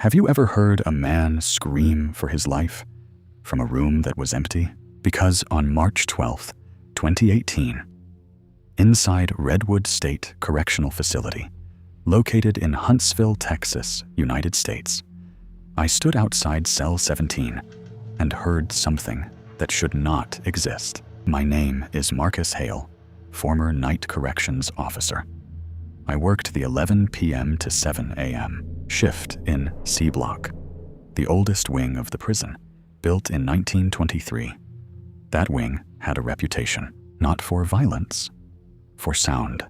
Have you ever heard a man scream for his life from a room that was empty? Because on March 12th, 2018, inside Redwood State Correctional Facility, located in Huntsville, Texas, United States, I stood outside cell 17 and heard something that should not exist. My name is Marcus Hale, former night corrections officer. I worked the 11 p.m. to 7 a.m. shift in C Block, the oldest wing of the prison, built in 1923. That wing had a reputation, not for violence, for sound.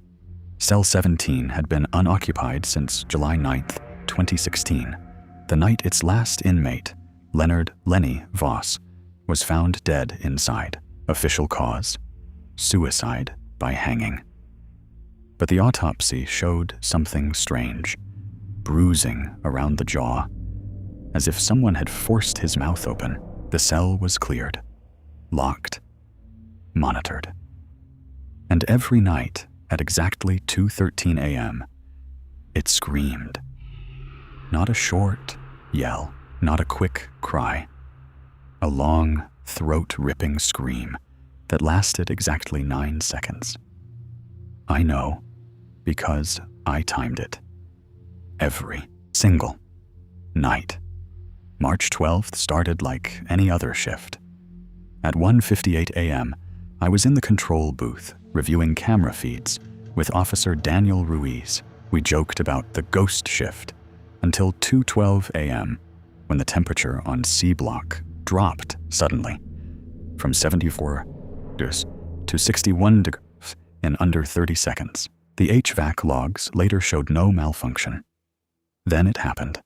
Cell 17 had been unoccupied since July 9th, 2016, the night its last inmate, Leonard "Lenny" Voss, was found dead inside. Official cause: suicide by hanging. But the autopsy showed something strange. Bruising around the jaw, as if someone had forced his mouth open. The cell was cleared, locked, monitored. And every night at exactly 2:13 a.m., it screamed. Not a short yell, not a quick cry. A long, throat-ripping scream that lasted exactly 9 seconds. I know, because I timed it. Every single night. March 12th started like any other shift. At 1:58 a.m., I was in the control booth reviewing camera feeds with Officer Daniel Ruiz. We joked about the ghost shift until 2:12 a.m., when the temperature on C Block dropped suddenly from 74 degrees to 61 degrees in under 30 seconds. The HVAC logs later showed no malfunction. Then it happened.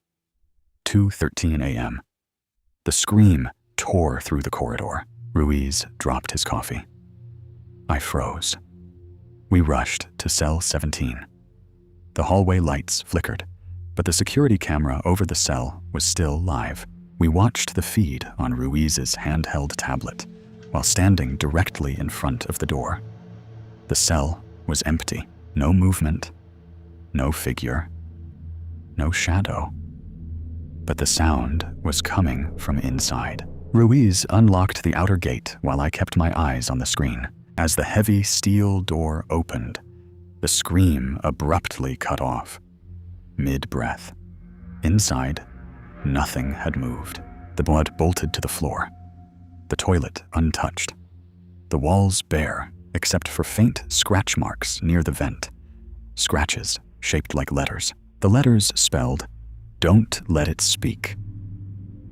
2:13 a.m. The scream tore through the corridor. Ruiz dropped his coffee. I froze. We rushed to cell 17. The hallway lights flickered, but the security camera over the cell was still live. We watched the feed on Ruiz's handheld tablet while standing directly in front of the door. The cell was empty. No movement, no figure, no shadow. But the sound was coming from inside. Ruiz unlocked the outer gate while I kept my eyes on the screen. As the heavy steel door opened, the scream abruptly cut off, mid-breath. Inside, nothing had moved. The blood bolted to the floor, the toilet untouched, the walls bare except for faint scratch marks near the vent. Scratches shaped like letters. The letters spelled, "Don't let it speak."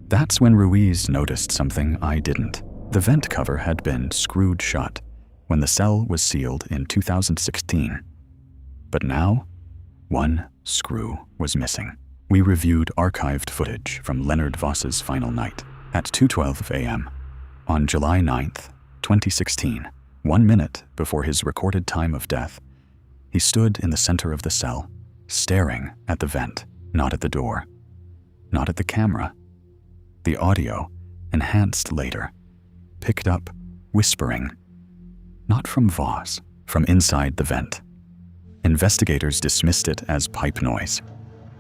That's when Ruiz noticed something I didn't. The vent cover had been screwed shut when the cell was sealed in 2016. But now, one screw was missing. We reviewed archived footage from Leonard Voss's final night. At 2:12 a.m. on July 9th, 2016, 1 minute before his recorded time of death, he stood in the center of the cell, staring at the vent, not at the door, not at the camera. The audio, enhanced later, picked up whispering, not from Voss, from inside the vent. Investigators dismissed it as pipe noise.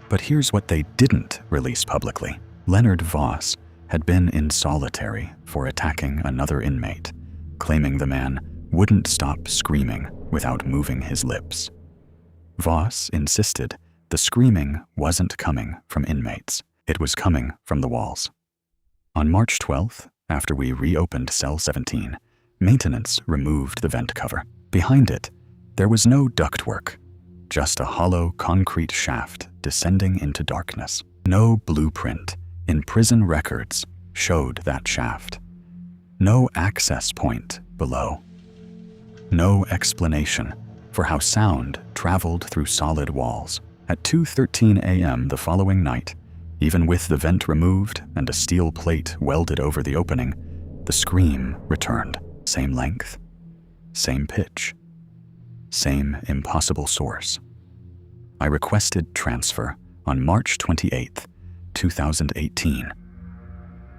But here's what they didn't release publicly. Leonard Voss had been in solitary for attacking another inmate, claiming the man wouldn't stop screaming without moving his lips. Voss insisted the screaming wasn't coming from inmates. It was coming from the walls. On March 12th, after we reopened cell 17, maintenance removed the vent cover. Behind it, there was no ductwork, just a hollow concrete shaft descending into darkness. No blueprint in prison records showed that shaft. No access point below. No explanation for how sound traveled through solid walls. At 2:13 a.m. the following night, even with the vent removed and a steel plate welded over the opening, the scream returned. Same length, same pitch, same impossible source. I requested transfer on March 28th, 2018.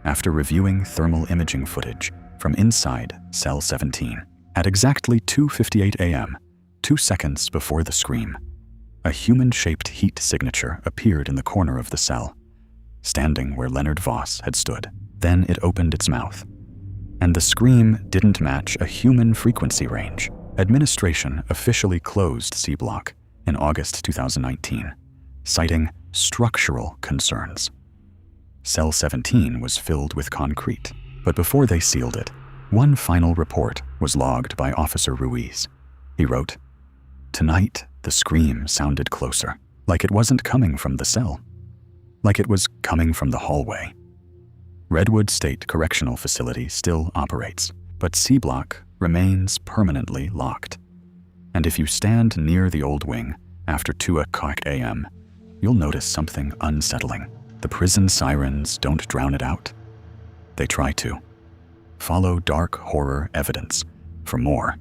After reviewing thermal imaging footage from inside cell 17, at exactly 2:58 a.m., 2 seconds before the scream, a human-shaped heat signature appeared in the corner of the cell. standing where Leonard Voss had stood. Then it opened its mouth. And the scream didn't match a human frequency range. Administration officially closed C Block in August 2019, citing structural concerns. Cell 17 was filled with concrete, but before they sealed it, one final report was logged by Officer Ruiz. He wrote, "Tonight, the scream sounded closer, like it wasn't coming from the cell, like it was coming from the hallway." Redwood State Correctional Facility still operates, but C Block remains permanently locked. And if you stand near the old wing after 2 o'clock a.m., you'll notice something unsettling. The prison sirens don't drown it out. They try to. Follow Dark Horror Evidence for more